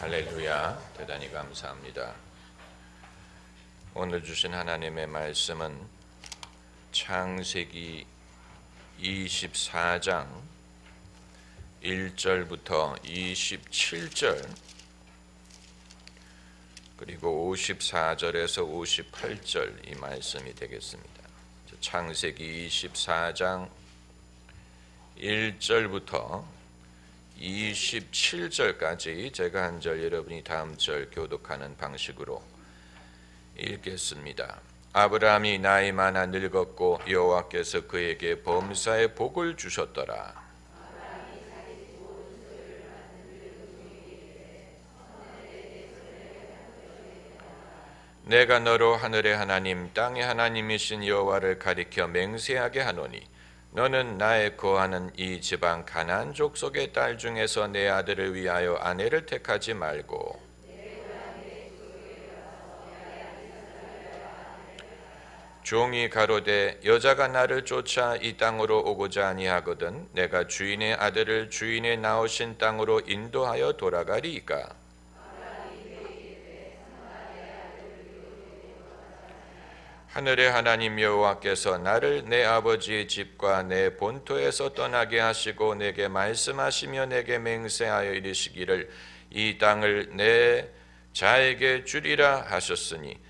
할렐루야, 대단히 감사합니다. 오늘 주신 하나님의 말씀은 창세기 24장 1절부터 27절 그리고 54절에서 58절 이 말씀이 되겠습니다. 창세기 24장 1절부터 27절까지 제가 한 절 여러분이 다음 절 교독하는 방식으로 읽겠습니다. 아브라함이 나이 많아 늙었고 여호와께서 그에게 범사의 복을 주셨더라. 내가 너로 하늘의 하나님 땅의 하나님이신 여호와를 가리켜 맹세하게 하노니 너는 나의 거하는 이 지방 가나안 족속의 딸 중에서 내 아들을 위하여 아내를 택하지 말고 종이 가로되 여자가 나를 쫓아 이 땅으로 오고자 아니하거든 내가 주인의 아들을 주인의 나오신 땅으로 인도하여 돌아가리이까. 하늘의 하나님 여호와께서 나를 내 아버지의 집과 내 본토에서 떠나게 하시고 내게 말씀하시며 내게 맹세하여 이르시기를 이 땅을 내 자에게 주리라 하셨으니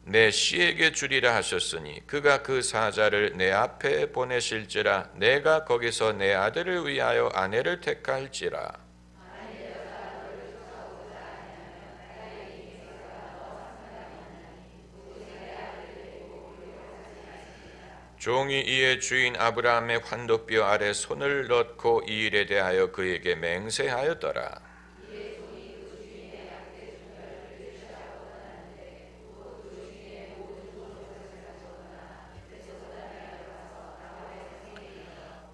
내 씨에게 주리라 하셨으니 그가 그 사자를 내 앞에 보내실지라 내가 거기서 내 아들을 위하여 아내를 택할지라. 종이 이에 주인 아브라함의 환도뼈 아래 손을 넣고 이 일에 대하여 그에게 맹세하였더라.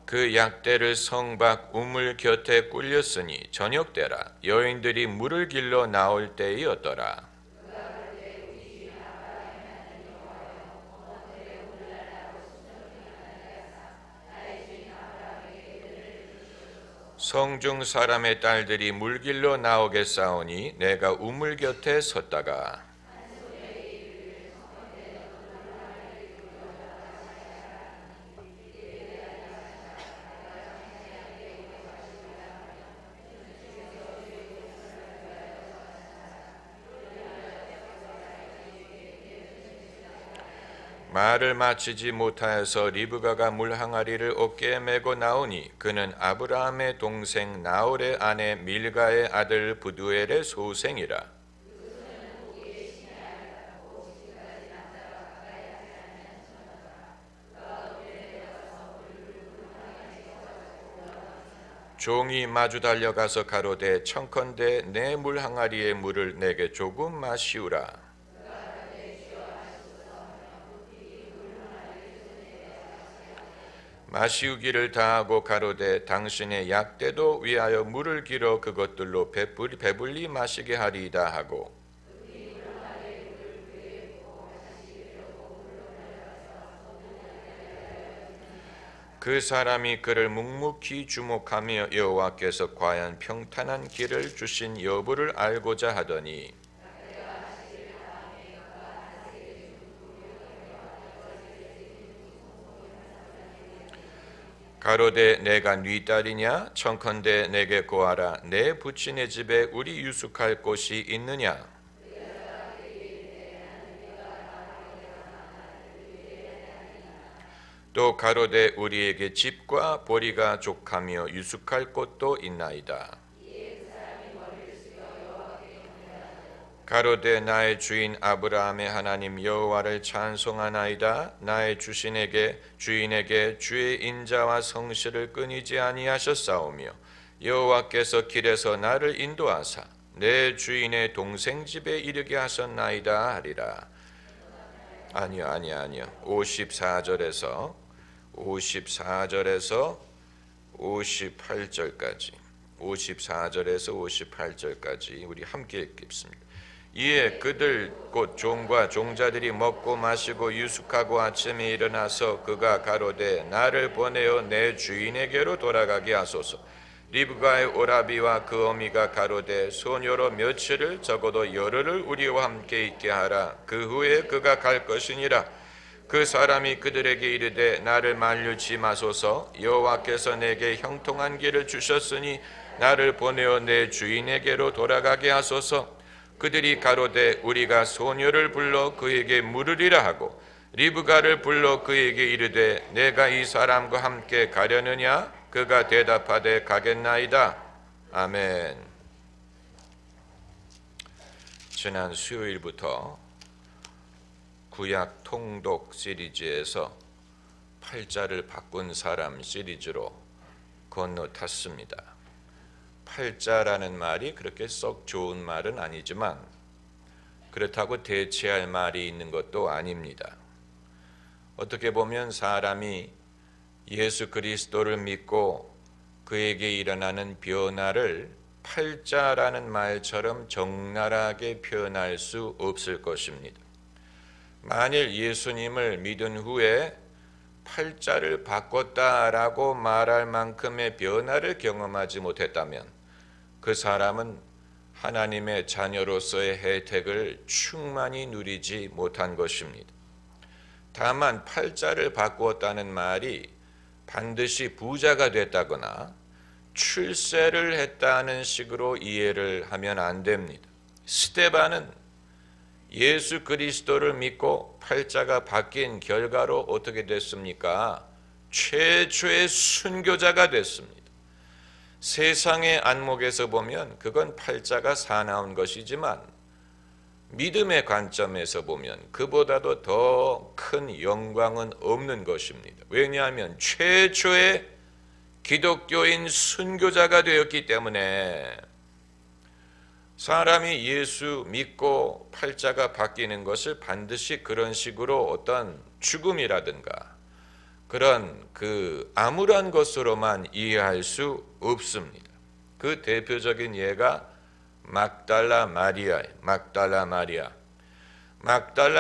그 약대를 성 밖 우물 곁에 꿀렸으니 저녁 때라 여인들이 물을 길러 나올 때이었더라. 성중 사람의 딸들이 물길로 나오겠사오니 내가 우물 곁에 섰다가 말을 마치지 못하여서 리브가가 물 항아리를 어깨에 메고 나오니 그는 아브라함의 동생 나홀의 아내 밀가의 아들 부두엘의 소생이라. 종이 마주 달려가서 가로되 청컨대 내 물 항아리의 물을 내게 조금 마시우라. 마시우기를 다하고 가로되 당신의 약대도 위하여 물을 길어 그것들로 배불리 마시게 하리이다 하고 그 사람이 그를 묵묵히 주목하며 여호와께서 과연 평탄한 길을 주신 여부를 알고자 하더니 가로되 내가 네 딸이냐 청컨대 내게 고하라 내 부친의 집에 우리 유숙할 곳이 있느냐. 또 가로되 우리에게 집과 보리가 족하며 유숙할 곳도 있나이다. 가로되 나의 주인 아브라함의 하나님 여호와를 찬송하나이다. 나의 주인에게 주의 인자와 성실을 끊이지 아니하셨사오며 여호와께서 길에서 나를 인도하사 내 주인의 동생 집에 이르게 하셨나이다 하리라. 아니요. 54절에서 58절까지 58절까지 우리 함께 읽겠습니다. 이에 그들 곧 종과 종자들이 먹고 마시고 유숙하고 아침에 일어나서 그가 가로되 나를 보내어 내 주인에게로 돌아가게 하소서. 리브가의 오라비와 그 어미가 가로되 소녀로 며칠을 적어도 열흘을 우리와 함께 있게 하라. 그 후에 그가 갈 것이니라. 그 사람이 그들에게 이르되 나를 만류치 마소서. 여호와께서 내게 형통한 길을 주셨으니 나를 보내어 내 주인에게로 돌아가게 하소서. 그들이 가로되 우리가 소녀를 불러 그에게 물으리라 하고 리브가를 불러 그에게 이르되 내가 이 사람과 함께 가려느냐? 그가 대답하되 가겠나이다. 아멘. 지난 수요일부터 구약 통독 시리즈에서 팔자를 바꾼 사람 시리즈로 건너탔습니다. 팔자라는 말이 그렇게 썩 좋은 말은 아니지만 그렇다고 대체할 말이 있는 것도 아닙니다. 어떻게 보면 사람이 예수 그리스도를 믿고 그에게 일어나는 변화를 팔자라는 말처럼 적나라하게 표현할 수 없을 것입니다. 만일 예수님을 믿은 후에 팔자를 바꿨다라고 말할 만큼의 변화를 경험하지 못했다면 그 사람은 하나님의 자녀로서의 혜택을 충만히 누리지 못한 것입니다. 다만 팔자를 바꾸었다는 말이 반드시 부자가 됐다거나 출세를 했다는 식으로 이해를 하면 안 됩니다. 스데반은 예수 그리스도를 믿고 팔자가 바뀐 결과로 어떻게 됐습니까? 최초의 순교자가 됐습니다. 세상의 안목에서 보면 그건 팔자가 사나운 것이지만 믿음의 관점에서 보면 그보다도 더 큰 영광은 없는 것입니다. 왜냐하면 최초의 기독교인 순교자가 되었기 때문에 사람이 예수 믿고 팔자가 바뀌는 것을 반드시 그런 식으로 어떤 죽음이라든가 그런 암울한 것으로만 이해할 수 없습니다. 그 대표적인 예가 막달라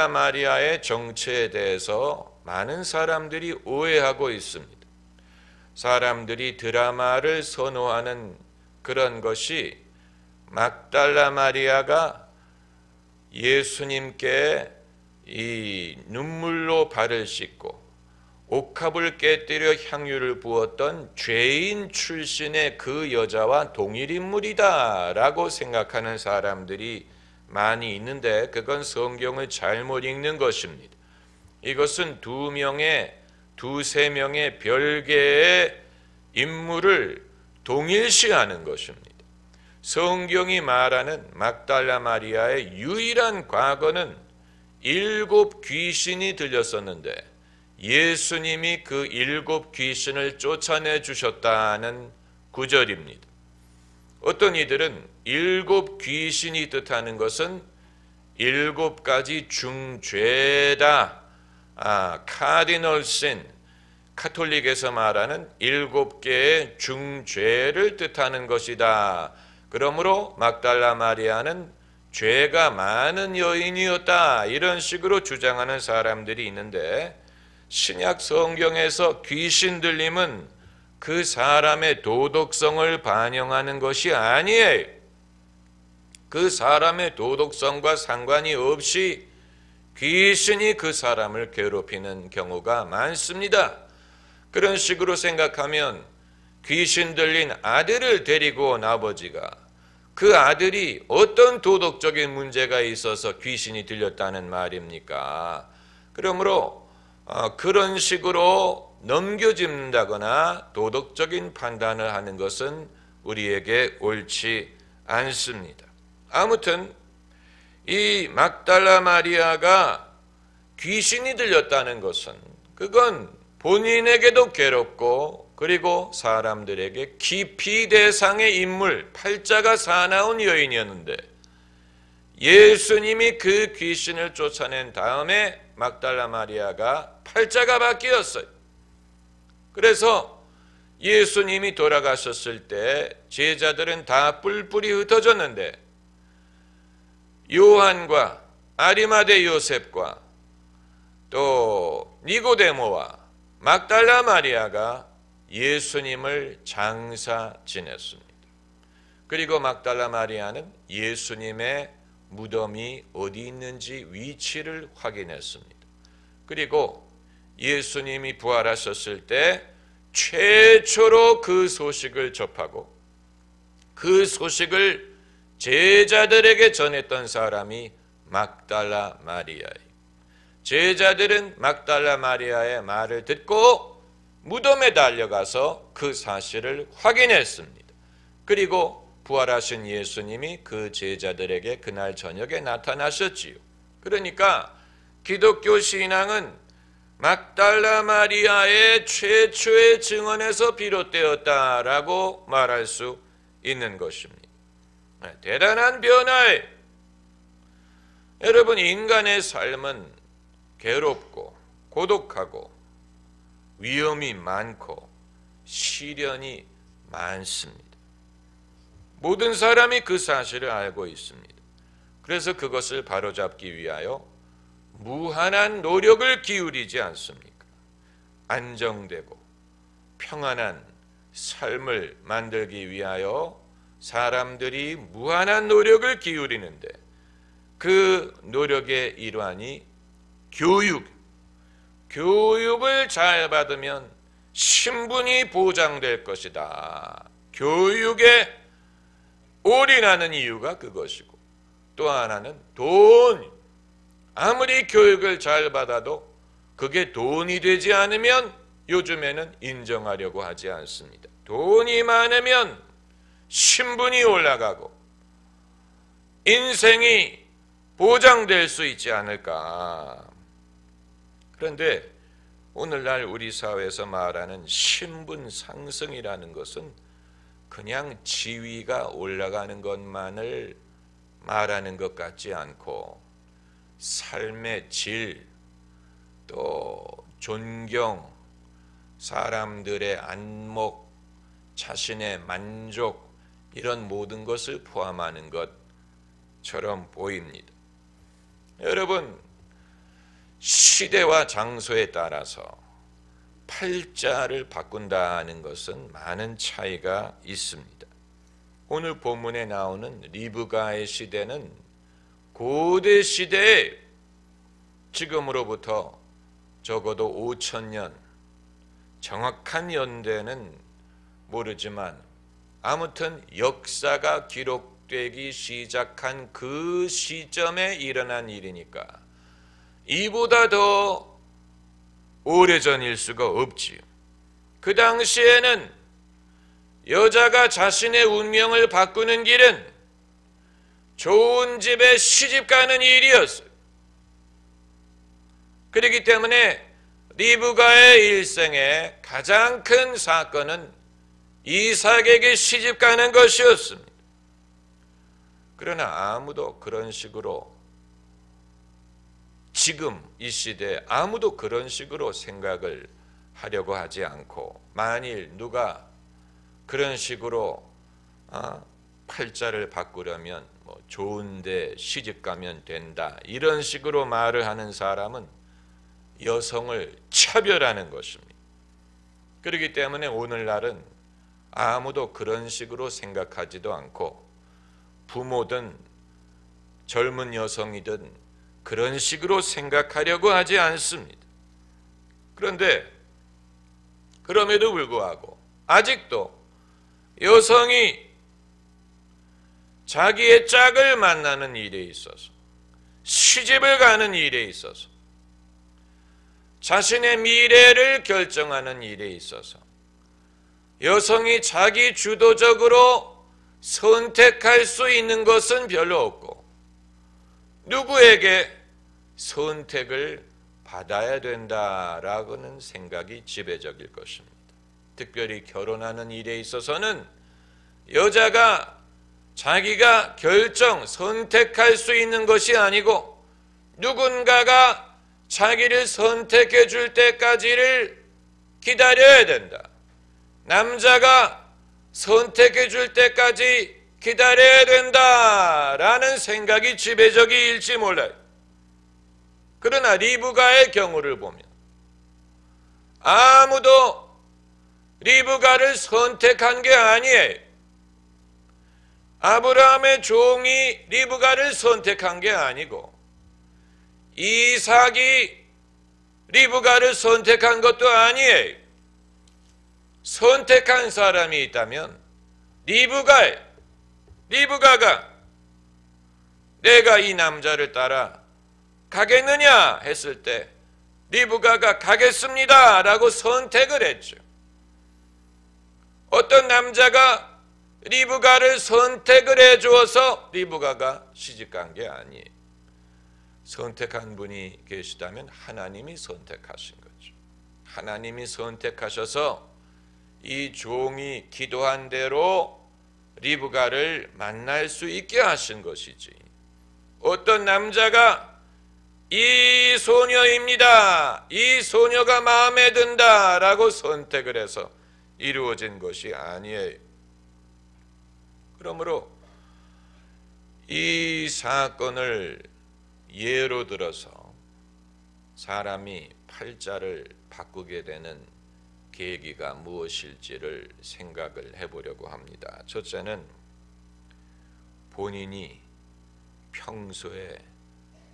마리아의 정체에 대해서 많은 사람들이 오해하고 있습니다. 사람들이 드라마를 선호하는 그런 것이 막달라 마리아가 예수님께 이 눈물로 발을 씻고 옥합을 깨뜨려 향유를 부었던 죄인 출신의 그 여자와 동일 인물이다라고 생각하는 사람들이 많이 있는데 그건 성경을 잘못 읽는 것입니다. 이것은 두세 명의 별개의 인물을 동일시하는 것입니다. 성경이 말하는 막달라 마리아의 유일한 과거는 7 귀신이 들렸었는데 예수님이 그 7 귀신을 쫓아내 주셨다는 구절입니다. 어떤 이들은 7 귀신이 뜻하는 것은 7가지 중죄다. 카디널 신, 카톨릭에서 말하는 7개의 중죄를 뜻하는 것이다. 그러므로 막달라 마리아는 죄가 많은 여인이었다. 이런 식으로 주장하는 사람들이 있는데 신약 성경에서 귀신 들림은 그 사람의 도덕성을 반영하는 것이 아니에요. 그 사람의 도덕성과 상관이 없이 귀신이 그 사람을 괴롭히는 경우가 많습니다. 그런 식으로 생각하면 귀신 들린 아들을 데리고 온 아버지가 그 아들이 어떤 도덕적인 문제가 있어서 귀신이 들렸다는 말입니까? 그러므로 그런 식으로 넘겨짚는다거나 도덕적인 판단을 하는 것은 우리에게 옳지 않습니다. 아무튼 이 막달라 마리아가 귀신이 들렸다는 것은 그건 본인에게도 괴롭고 그리고 사람들에게 기피 대상의 인물, 팔자가 사나운 여인이었는데 예수님이 그 귀신을 쫓아낸 다음에 막달라 마리아가 팔자가 바뀌었어요. 그래서 예수님이 돌아가셨을 때 제자들은 다 뿔뿔이 흩어졌는데 요한과 아리마대 요셉과 또 니고데모와 막달라 마리아가 예수님을 장사 지냈습니다. 그리고 막달라 마리아는 예수님의 무덤이 어디 있는지 위치를 확인했습니다. 그리고 예수님이 부활하셨을 때 최초로 그 소식을 접하고 그 소식을 제자들에게 전했던 사람이 막달라 마리아예요. 제자들은 막달라 마리아의 말을 듣고 무덤에 달려가서 그 사실을 확인했습니다. 그리고 부활하신 예수님이 그 제자들에게 그날 저녁에 나타나셨지요. 그러니까 기독교 신앙은 막달라 마리아의 최초의 증언에서 비롯되었다라고 말할 수 있는 것입니다. 대단한 변화예요. 여러분, 인간의 삶은 괴롭고 고독하고 위험이 많고 시련이 많습니다. 모든 사람이 그 사실을 알고 있습니다. 그래서 그것을 바로잡기 위하여 무한한 노력을 기울이지 않습니까? 안정되고 평안한 삶을 만들기 위하여 사람들이 무한한 노력을 기울이는데 그 노력의 일환이 교육을 잘 받으면 신분이 보장될 것이다. 교육에 올인하는 이유가 그것이고, 또 하나는 돈. 아무리 교육을 잘 받아도 그게 돈이 되지 않으면 요즘에는 인정하려고 하지 않습니다. 돈이 많으면 신분이 올라가고 인생이 보장될 수 있지 않을까. 그런데 오늘날 우리 사회에서 말하는 신분 상승이라는 것은 그냥 지위가 올라가는 것만을 말하는 것 같지 않고 삶의 질, 또 존경, 사람들의 안목, 자신의 만족, 이런 모든 것을 포함하는 것처럼 보입니다. 여러분, 시대와 장소에 따라서 팔자를 바꾼다는 것은 많은 차이가 있습니다. 오늘 본문에 나오는 리브가의 시대는 고대 시대에 지금으로부터 적어도 5,000년, 정확한 연대는 모르지만 아무튼 역사가 기록되기 시작한 그 시점에 일어난 일이니까 이보다 더 오래전일 수가 없지요. 그 당시에는 여자가 자신의 운명을 바꾸는 길은 좋은 집에 시집 가는 일이었어요. 그렇기 때문에 리브가의 일생의 가장 큰 사건은 이삭에게 시집 가는 것이었습니다. 그러나 아무도 그런 식으로, 지금 이 시대에 아무도 그런 식으로 생각을 하려고 하지 않고, 만일 누가 그런 식으로 팔자를 바꾸려면 좋은 데 시집 가면 된다, 이런 식으로 말을 하는 사람은 여성을 차별하는 것입니다. 그렇기 때문에 오늘날은 아무도 그런 식으로 생각하지도 않고, 부모든 젊은 여성이든 그런 식으로 생각하려고 하지 않습니다. 그런데 그럼에도 불구하고 아직도 여성이 자기의 짝을 만나는 일에 있어서, 시집을 가는 일에 있어서, 자신의 미래를 결정하는 일에 있어서 여성이 자기 주도적으로 선택할 수 있는 것은 별로 없고, 누구에게 선택을 받아야 된다라고는 생각이 지배적일 것입니다. 특별히 결혼하는 일에 있어서는 여자가 자기가 선택할 수 있는 것이 아니고 누군가가 자기를 선택해 줄 때까지를 기다려야 된다. 남자가 선택해 줄 때까지 기다려야 된다라는 생각이 지배적일지 몰라요. 그러나 리브가의 경우를 보면 아무도 리브가를 선택한 게 아니에요. 아브라함의 종이 리브가를 선택한 게 아니고 이삭이 리브가를 선택한 것도 아니에요. 선택한 사람이 있다면 리브가가 내가 이 남자를 따라 가겠느냐 했을 때 리브가가 가겠습니다 라고 선택을 했죠. 어떤 남자가 리브가를 선택을 해주어서 리브가가 시집간 게 아니에요. 선택한 분이 계시다면 하나님이 선택하신 거죠. 하나님이 선택하셔서 이 종이 기도한 대로 리브가를 만날 수 있게 하신 것이지, 어떤 남자가 이 소녀입니다, 이 소녀가 마음에 든다 라고 선택을 해서 이루어진 것이 아니에요. 그러므로 이 사건을 예로 들어서 사람이 팔자를 바꾸게 되는 계기가 무엇일지를 생각을 해보려고 합니다. 첫째는 본인이 평소에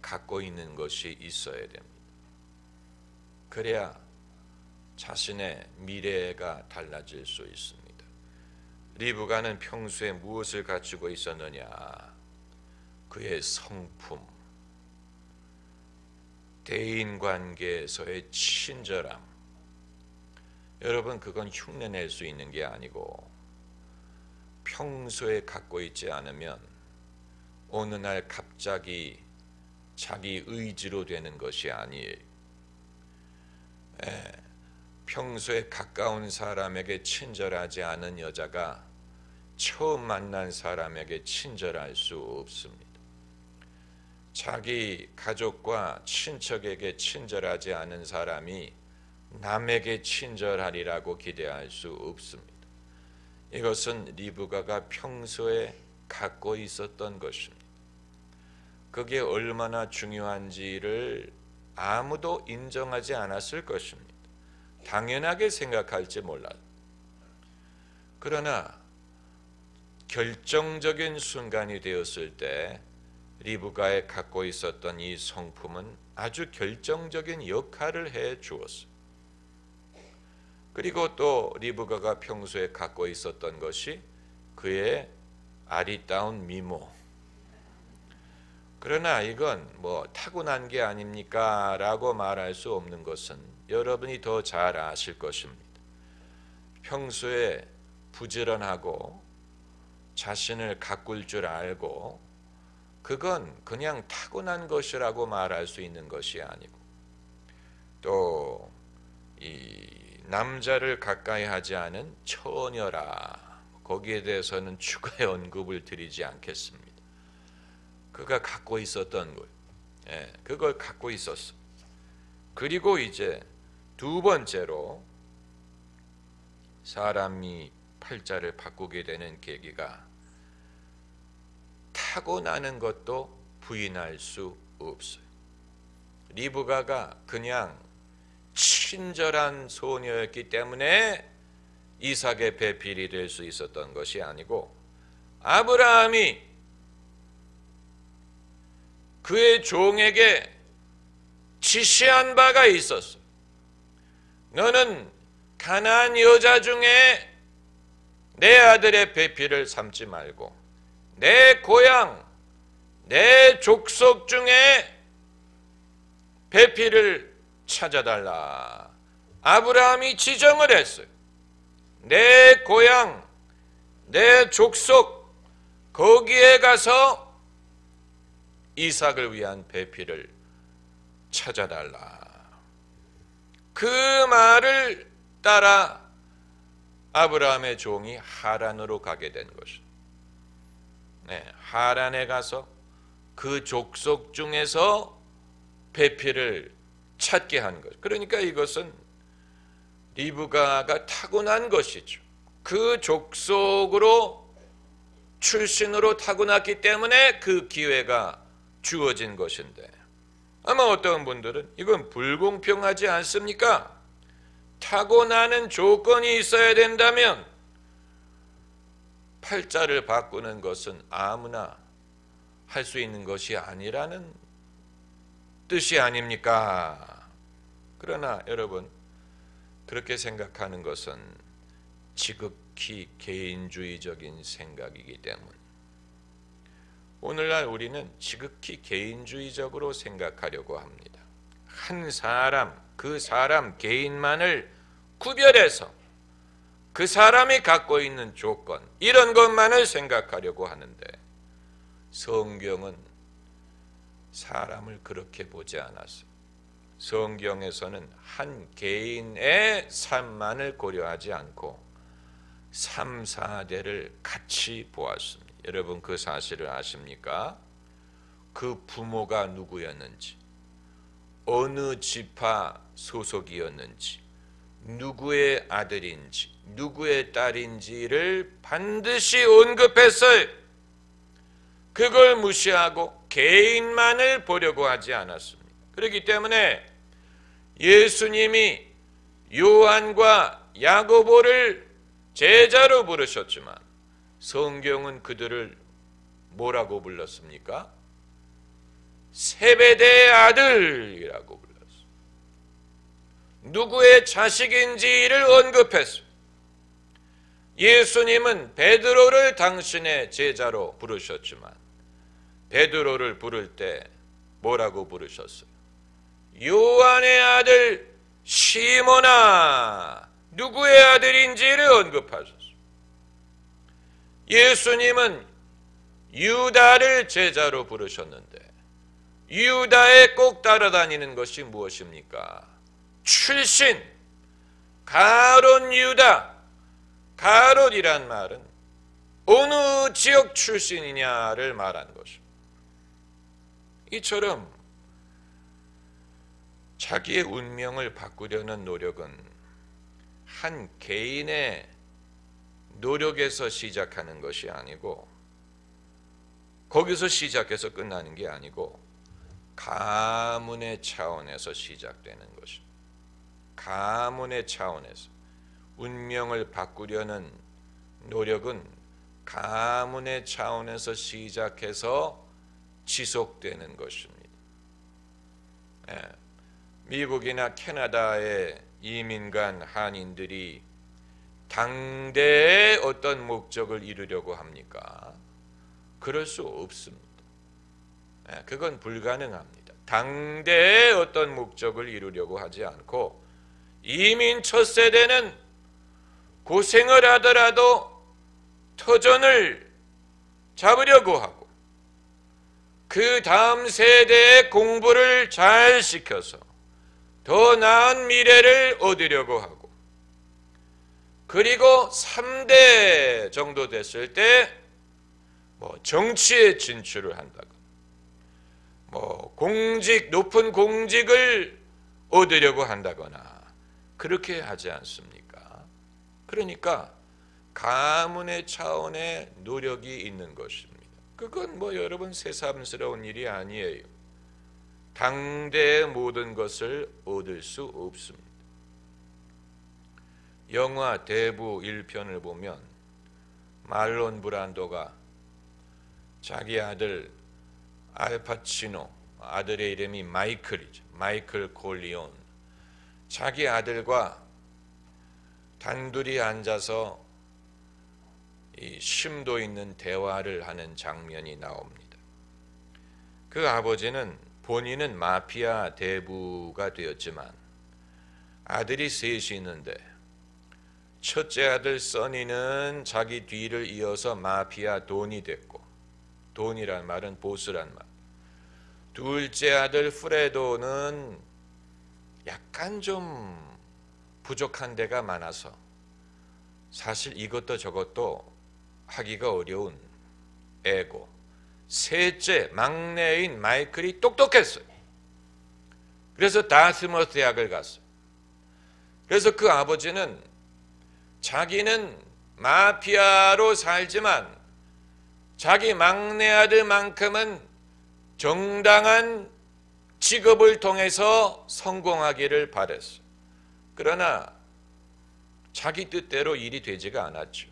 갖고 있는 것이 있어야 됩니다. 그래야 자신의 미래가 달라질 수 있습니다. 리브가는 평소에 무엇을 가지고 있었느냐? 그의 성품, 대인관계에서의 친절함. 여러분, 그건 흉내낼 수 있는 게 아니고 평소에 갖고 있지 않으면 어느 날 갑자기 자기 의지로 되는 것이 아니에요. 평소에 가까운 사람에게 친절하지 않은 여자가 처음 만난 사람에게 친절할 수 없습니다. 자기 가족과 친척에게 친절하지 않은 사람이 남에게 친절하리라고 기대할 수 없습니다. 이것은 리브가가 평소에 갖고 있었던 것입니다. 그게 얼마나 중요한지를 아무도 인정하지 않았을 것입니다. 당연하게 생각할지 몰라요. 그러나 결정적인 순간이 되었을 때 리브가에 갖고 있었던 이 성품은 아주 결정적인 역할을 해 주었어요. 그리고 또 리브가가 평소에 갖고 있었던 것이 그의 아리따운 미모. 그러나 이건 뭐 타고난 게 아닙니까? 라고 말할 수 없는 것은 여러분이 더 잘 아실 것입니다. 평소에 부지런하고 자신을 가꿀 줄 알고 그건 그냥 타고난 것이라고 말할 수 있는 것이 아니고, 또 이 남자를 가까이 하지 않은 처녀라, 거기에 대해서는 추가의 언급을 드리지 않겠습니다. 그가 갖고 있었던 것, 그걸 갖고 있었어. 그리고 이제 두 번째로 사람이 팔자를 바꾸게 되는 계기가 타고나는 것도 부인할 수 없어요. 리브가가 그냥 친절한 소녀였기 때문에 이삭의 배필이 될 수 있었던 것이 아니고, 아브라함이 그의 종에게 지시한 바가 있었어. 너는 가나안 여자 중에 내 아들의 배필을 삼지 말고 내 고향, 내 족속 중에 배필을 찾아달라. 아브라함이 지정을 했어요. 내 고향, 내 족속, 거기에 가서 이삭을 위한 배필을 찾아달라. 그 말을 따라 아브라함의 종이 하란으로 가게 된 것이죠. 하란에 가서 그 족속 중에서 배필을 찾게 한 것. 그러니까 이것은 리브가가 타고난 것이죠. 그 족속으로 출신으로 타고났기 때문에 그 기회가 주어진 것인데, 아마 어떤 분들은 이건 불공평하지 않습니까? 타고나는 조건이 있어야 된다면 팔자를 바꾸는 것은 아무나 할 수 있는 것이 아니라는 뜻이 아닙니까? 그러나 여러분, 그렇게 생각하는 것은 지극히 개인주의적인 생각이기 때문에 오늘날 우리는 지극히 개인주의적으로 생각하려고 합니다. 한 사람, 그 사람 개인만을 구별해서 그 사람이 갖고 있는 조건, 이런 것만을 생각하려고 하는데 성경은 사람을 그렇게 보지 않았어요. 성경에서는 한 개인의 삶만을 고려하지 않고 3, 4대를 같이 보았습니다. 여러분, 그 사실을 아십니까? 그 부모가 누구였는지, 어느 지파 소속이었는지, 누구의 아들인지, 누구의 딸인지를 반드시 언급했어요. 그걸 무시하고 개인만을 보려고 하지 않았습니다. 그렇기 때문에 예수님이 요한과 야고보를 제자로 부르셨지만 성경은 그들을 뭐라고 불렀습니까? 세베대의 아들이라고 불렀어요. 누구의 자식인지를 언급했습니다. 예수님은 베드로를 당신의 제자로 부르셨지만 베드로를 부를 때 뭐라고 부르셨어요? 요한의 아들 시몬아, 누구의 아들인지를 언급하셨어요. 예수님은 유다를 제자로 부르셨는데 유다에 꼭 따라다니는 것이 무엇입니까? 출신, 가롯 유다. 가롯이란 말은 어느 지역 출신이냐를 말한 것입니다. 이처럼 자기의 운명을 바꾸려는 노력은 한 개인의 노력에서 시작하는 것이 아니고 거기서 시작해서 끝나는 게 아니고 가문의 차원에서 시작되는 것입니다. 가문의 차원에서 운명을 바꾸려는 노력은 가문의 차원에서 시작해서 지속되는 것입니다. 미국이나 캐나다의 이민 간 한인들이 당대의 어떤 목적을 이루려고 합니까? 그럴 수 없습니다. 그건 불가능합니다. 당대의 어떤 목적을 이루려고 하지 않고 이민 첫 세대는 고생을 하더라도 터전을 잡으려고 하고 그 다음 세대의 공부를 잘 시켜서 더 나은 미래를 얻으려고 하고 그리고 3대 정도 됐을 때 정치에 진출을 한다거나 높은 공직을 얻으려고 한다거나 그렇게 하지 않습니까? 그러니까 가문의 차원의 노력이 있는 것입니다. 그건 여러분 새삼스러운 일이 아니에요. 당대의 모든 것을 얻을 수 없습니다. 영화 대부 1편을 보면 말론 브란도가 자기 아들 알파치노, 아들의 이름이 마이클이죠. 마이클 콜리온. 자기 아들과 단둘이 앉아서 이 심도 있는 대화를 하는 장면이 나옵니다. 그 아버지는 본인은 마피아 대부가 되었지만 아들이 셋이 있는데 첫째 아들 써니는 자기 뒤를 이어서 마피아 돈이 됐고, 돈이란 말은 보스란 말. 둘째 아들 프레도는 약간 좀 부족한 데가 많아서 사실 이것도 저것도 하기가 어려운 애고, 셋째 막내인 마이클이 똑똑했어요. 그래서 다스머스 대학을 갔어요. 그래서 그 아버지는 자기는 마피아로 살지만 자기 막내 아들만큼은 정당한 직업을 통해서 성공하기를 바랬어요. 그러나 자기 뜻대로 일이 되지가 않았죠.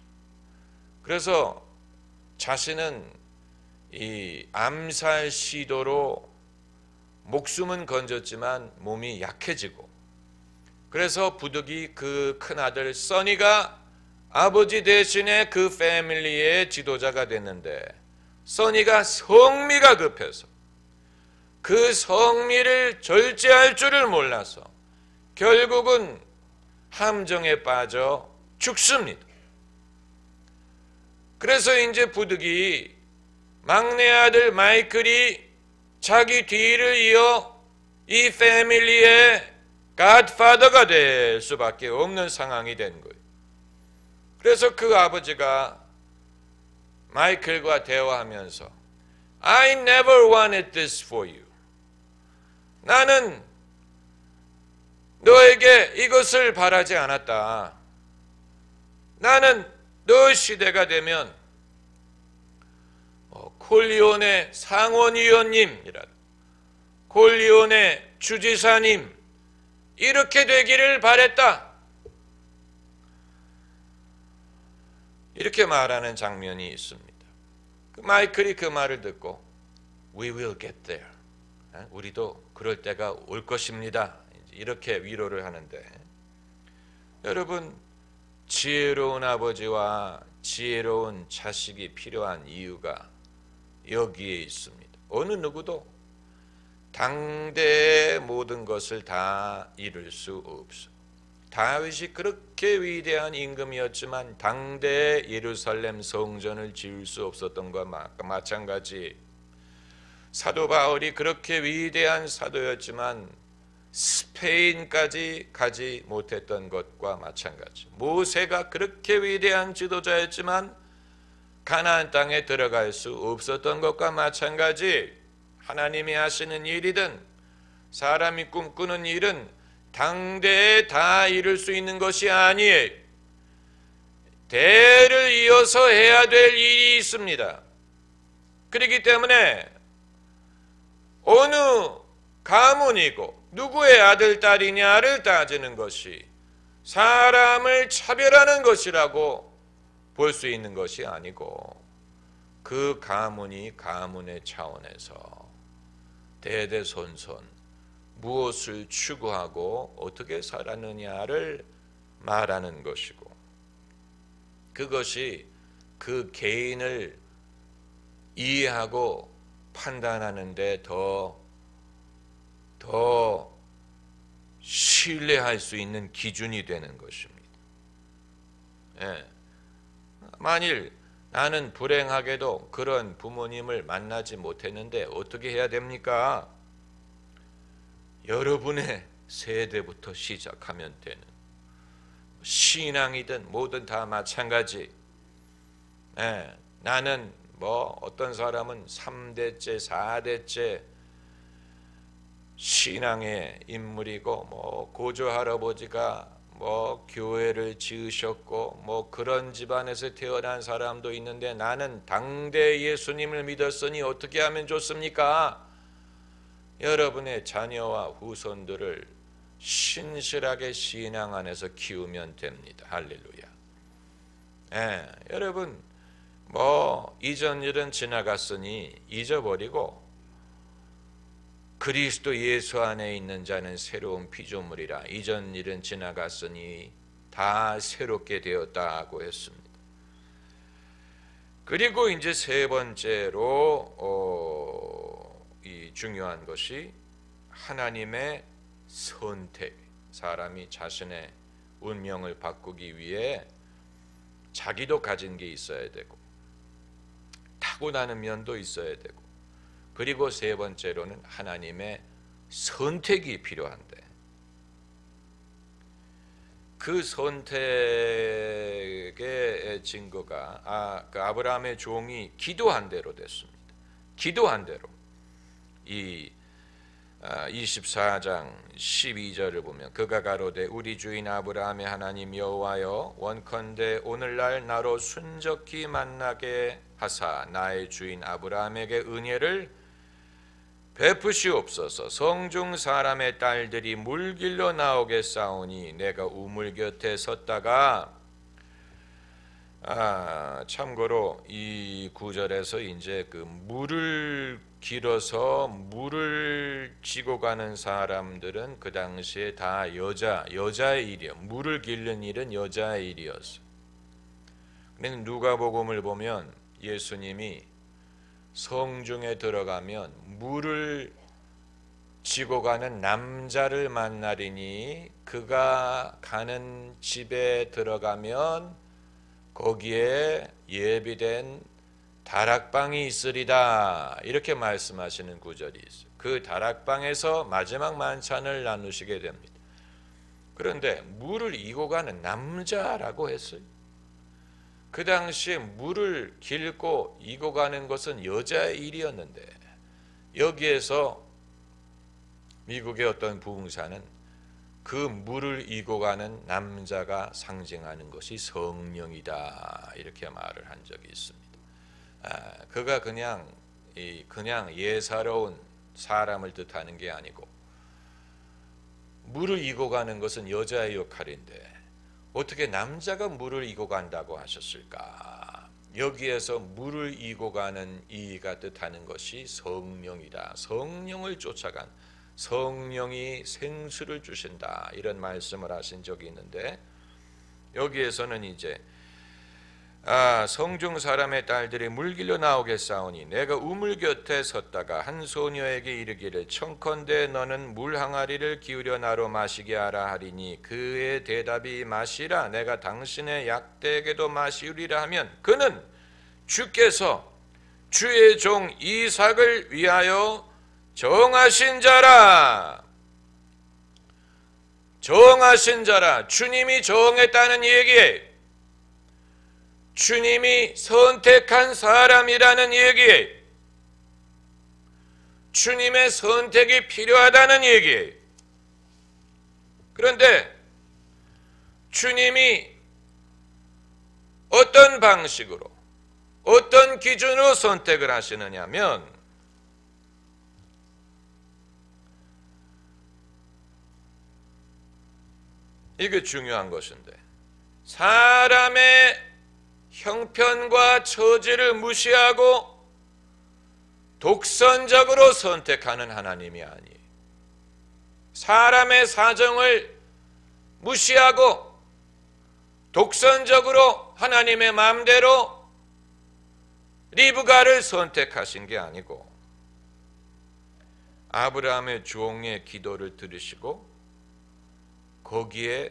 그래서 자신은 이 암살 시도로 목숨은 건졌지만 몸이 약해지고, 그래서 부득이 그 큰아들 써니가 아버지 대신에 그 패밀리의 지도자가 됐는데, 써니가 성미가 급해서 그 성미를 절제할 줄을 몰라서 결국은 함정에 빠져 죽습니다. 그래서 이제 부득이 막내 아들 마이클이 자기 뒤를 이어 이 패밀리의 갓파더가 될 수밖에 없는 상황이 된 거예요. 그래서 그 아버지가 마이클과 대화하면서 I never wanted this for you. 나는 너에게 이것을 바라지 않았다. 나는 너 시대가 되면 콜리온의 상원의원님이라, 콜리온의 주지사님 이렇게 되기를 바랬다. 이렇게 말하는 장면이 있습니다. 마이클이 그 말을 듣고 We will get there. 우리도 그럴 때가 올 것입니다. 이렇게 위로를 하는데, 여러분, 지혜로운 아버지와 지혜로운 자식이 필요한 이유가 여기에 있습니다. 어느 누구도 당대의 모든 것을 다 이룰 수 없어. 다윗이 그렇게 위대한 임금이었지만 당대의 예루살렘 성전을 지을 수 없었던 것과 마찬가지, 사도 바울이 그렇게 위대한 사도였지만 스페인까지 가지 못했던 것과 마찬가지, 모세가 그렇게 위대한 지도자였지만 가나안 땅에 들어갈 수 없었던 것과 마찬가지, 하나님이 하시는 일이든 사람이 꿈꾸는 일은 당대에 다 이룰 수 있는 것이 아니에요. 대를 이어서 해야 될 일이 있습니다. 그렇기 때문에 어느 가문이고 누구의 아들 딸이냐를 따지는 것이 사람을 차별하는 것이라고 볼 수 있는 것이 아니고, 그 가문이 가문의 차원에서 대대손손 무엇을 추구하고 어떻게 살았느냐를 말하는 것이고, 그것이 그 개인을 이해하고 판단하는 데 더 신뢰할 수 있는 기준이 되는 것입니다. 예. 만일 나는 불행하게도 그런 부모님을 만나지 못했는데 어떻게 해야 됩니까? 여러분의 세대부터 시작하면 되는, 신앙이든 뭐든 다 마찬가지. 나는 어떤 사람은 3대째 4대째 신앙의 인물이고 고조 할아버지가 교회를 지으셨고 그런 집안에서 태어난 사람도 있는데 나는 당대 예수님을 믿었으니 어떻게 하면 좋습니까? 여러분의 자녀와 후손들을 신실하게 신앙 안에서 키우면 됩니다. 할렐루야. 여러분, 이전 일은 지나갔으니 잊어버리고 그리스도 예수 안에 있는 자는 새로운 피조물이라. 이전 일은 지나갔으니 다 새롭게 되었다고 했습니다. 그리고 이제 세 번째로 이 중요한 것이 하나님의 선택. 사람이 자신의 운명을 바꾸기 위해 자기도 가진 게 있어야 되고 타고나는 면도 있어야 되고, 그리고 세 번째로는 하나님의 선택이 필요한데, 그 선택의 증거가 그 아브라함의 종이 기도한 대로 됐습니다. 기도한 대로. 이 24장 12절을 보면 그가 가로되 우리 주인 아브라함의 하나님 여호와여, 원컨대 오늘날 나로 순적히 만나게 하사 나의 주인 아브라함에게 은혜를 베푸시옵소서. 성중 사람의 딸들이 물길로 나오겠사오니 내가 우물 곁에 섰다가 참고로 이 구절에서 이제 그 물을 길어서 물을 지고 가는 사람들은 그 당시에 다 여자의 일이요. 물을 길는 일은 여자의 일이었어. 근데 누가복음을 보면 예수님이 성중에 들어가면 물을 지고 가는 남자를 만나리니 그가 가는 집에 들어가면 거기에 예비된 다락방이 있으리다, 이렇게 말씀하시는 구절이 있어요. 그 다락방에서 마지막 만찬을 나누시게 됩니다. 그런데 물을 이고 가는 남자라고 했어요. 그 당시에 물을 길고 이고 가는 것은 여자의 일이었는데, 여기에서 미국의 어떤 부흥사는 그 물을 이고 가는 남자가 상징하는 것이 성령이다, 이렇게 말을 한 적이 있습니다. 그가 그냥 예사로운 사람을 뜻하는 게 아니고, 물을 이고 가는 것은 여자의 역할인데 어떻게 남자가 물을 이고 간다고 하셨을까? 여기에서 물을 이고 가는 이가 뜻하는 것이 성령이다. 성령을 쫓아간, 성령이 생수를 주신다, 이런 말씀을 하신 적이 있는데, 여기에서는 이제 성중 사람의 딸들이 물길로 나오겠사오니 내가 우물 곁에 섰다가 한 소녀에게 이르기를 청컨대 너는 물 항아리를 기울여 나로 마시게 하라 하리니 그의 대답이 마시라 내가 당신의 약대에게도 마시우리라 하면 그는 주께서 주의 종 이삭을 위하여 정하신 자라. 정하신 자라. 주님이 정했다는 얘기예요. 주님이 선택한 사람이라는 얘기예요. 주님의 선택이 필요하다는 얘기예요. 그런데 주님이 어떤 방식으로, 어떤 기준으로 선택을 하시느냐면, 이게 중요한 것인데, 사람의 형편과 처지를 무시하고 독선적으로 선택하는 하나님이 아니에요. 사람의 사정을 무시하고 독선적으로 하나님의 마음대로 리브가를 선택하신 게 아니고, 아브라함의 종의 기도를 들으시고 거기에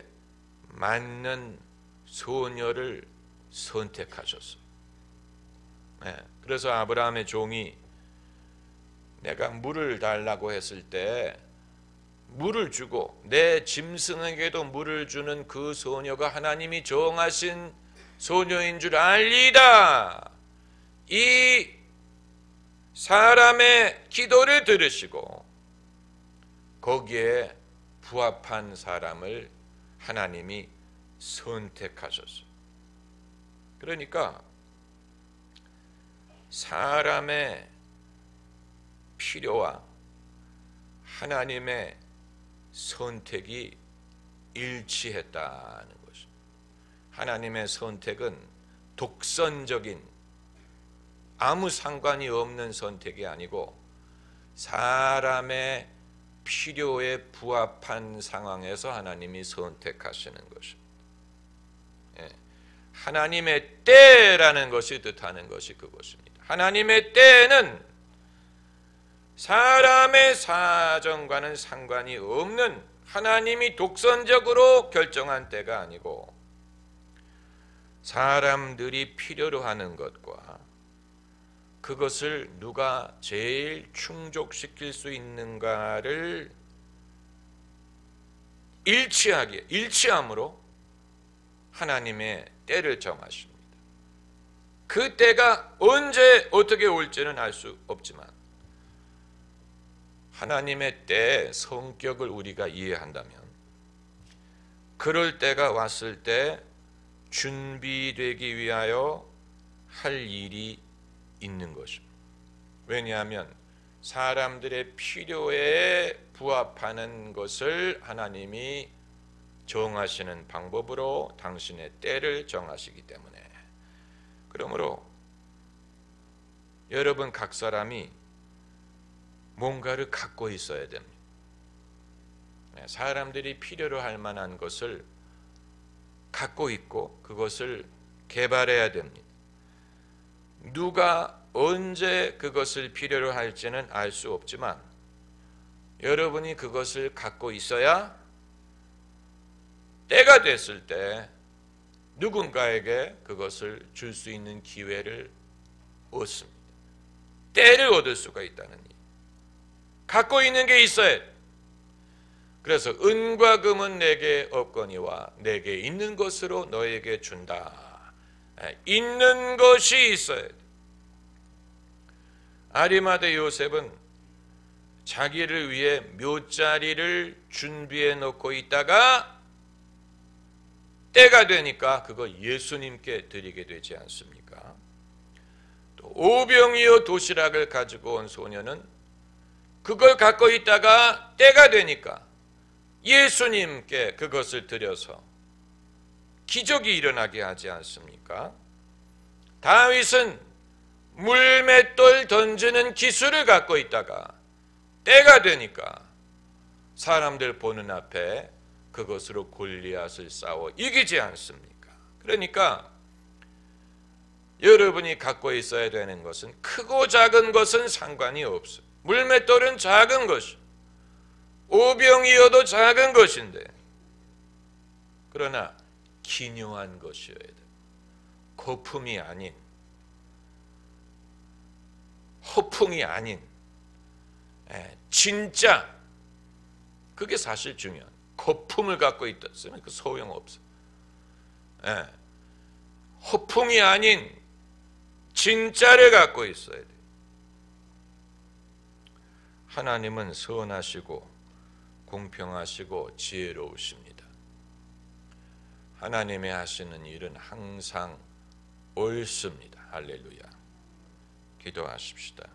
맞는 소녀를 선택하셨어요. 그래서 아브라함의 종이 내가 물을 달라고 했을 때 물을 주고 내 짐승에게도 물을 주는 그 소녀가 하나님이 정하신 소녀인 줄 알리다, 이 사람의 기도를 들으시고 거기에 부합한 사람을 하나님이 선택하셨어요. 그러니까 사람의 필요와 하나님의 선택이 일치했다는 것입니다. 하나님의 선택은 독선적인, 아무 상관이 없는 선택이 아니고 사람의 필요에 부합한 상황에서 하나님이 선택하시는 것입니다. 하나님의 때라는 것이 뜻하는 것이 그것입니다. 하나님의 때는 사람의 사정과는 상관이 없는, 하나님이 독선적으로 결정한 때가 아니고 사람들이 필요로 하는 것과 그것을 누가 제일 충족시킬 수 있는가를 일치함으로 하나님의 때를 정하십니다. 그 때가 언제 어떻게 올지는 알 수 없지만 하나님의 때의 성격을 우리가 이해한다면 그럴 때가 왔을 때 준비되기 위하여 할 일이 있는 것입니다. 왜냐하면 사람들의 필요에 부합하는 것을 하나님이 정하시는 방법으로 당신의 때를 정하시기 때문에, 그러므로 여러분 각 사람이 뭔가를 갖고 있어야 됩니다. 사람들이 필요로 할 만한 것을 갖고 있고 그것을 개발해야 됩니다. 누가 언제 그것을 필요로 할지는 알 수 없지만 여러분이 그것을 갖고 있어야 때가 됐을 때 누군가에게 그것을 줄 수 있는 기회를 얻습니다. 때를 얻을 수가 있다는 일. 갖고 있는 게 있어야 돼. 그래서 은과 금은 내게 없거니와 내게 있는 것으로 너에게 준다. 있는 것이 있어야 돼. 아리마대 요셉은 자기를 위해 묫자리를 준비해 놓고 있다가 때가 되니까 그거 예수님께 드리게 되지 않습니까? 또 오병이어 도시락을 가지고 온 소녀는 그걸 갖고 있다가 때가 되니까 예수님께 그것을 드려서 기적이 일어나게 하지 않습니까? 다윗은 물맷돌 던지는 기술을 갖고 있다가 때가 되니까 사람들 보는 앞에 그것으로 골리앗을 싸워 이기지 않습니까? 그러니까 여러분이 갖고 있어야 되는 것은 크고 작은 것은 상관이 없어요. 물맷돌은 작은 것이, 오병이어도 작은 것인데, 그러나 기묘한 것이어야 돼요. 거품이 아닌, 허풍이 아닌, 진짜, 그게 사실 중요한. 거품을 갖고 있다 쓰면 그 소용없어. 허풍이 아닌 진짜를 갖고 있어야 돼. 하나님은 선하시고 공평하시고 지혜로우십니다. 하나님의 하시는 일은 항상 옳습니다. 할렐루야. 기도하십시다.